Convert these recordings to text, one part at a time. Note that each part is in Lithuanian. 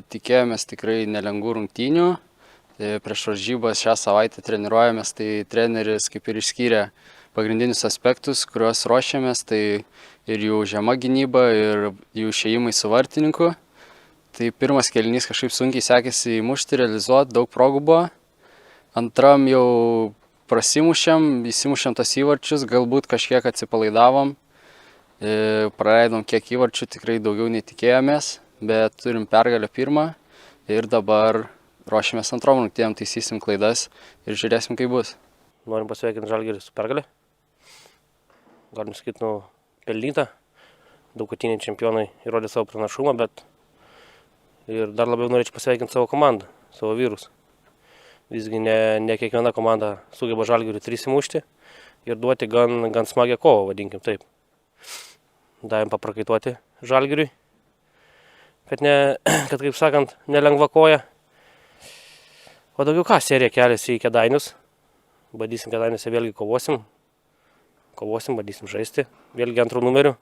Tikėjomės tikrai nelengvų rungtynių. Prieš varžybas šią savaitę treniruojamės, tai treneris kaip ir išskyrė pagrindinius aspektus, kuriuos ruošiamės, tai ir jų žema gynyba, ir jų išėjimai su vartininku. Tai pirmas kėlinys kažkaip sunkiai sekėsi įmušti, realizuoti, daug progų buvo. Antram jau įsimušėm tas įvarčius, galbūt kažkiek atsipalaidavom. Praleidom kiek įvarčių, tikrai daugiau netikėjomės, bet turim pergalę pirmą ir dabar ruošiamės antrom rungtynėm, taisysim klaidas ir žiūrėsim, kaip bus. Norim pasveikinti Žalgirį su pergalė. Galim sakyti, pelnyta. Daugkartiniai čempionai įrodė savo pranašumą, bet ir dar labiau norėčiau pasveikinti savo komandą, savo vyrus. Visgi ne kiekviena komanda sugeba Žalgiriui 3 įmušti ir duoti gan smagią kovą, vadinkim taip. Davėm paprakaituoti Žalgiriui, kad kaip sakant, nelengva koja. O daugiau ką, serija keliasi į Kėdainius. Bandysim Kėdainiuose, vėlgi kovosim, bandysim žaisti, vėlgi antrų numerių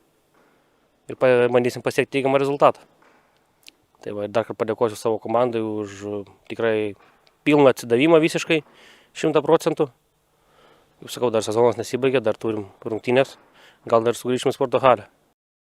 ir bandysim pasiekti teigiamą rezultatą. Tai va, dar kartą padėkosiu savo komandai už tikrai pilną atsidavimą visiškai, 100%. Kaip sakau, dar sezonas nesibaigė, dar turim rungtynės, gal dar sugrįšim į sporto halę.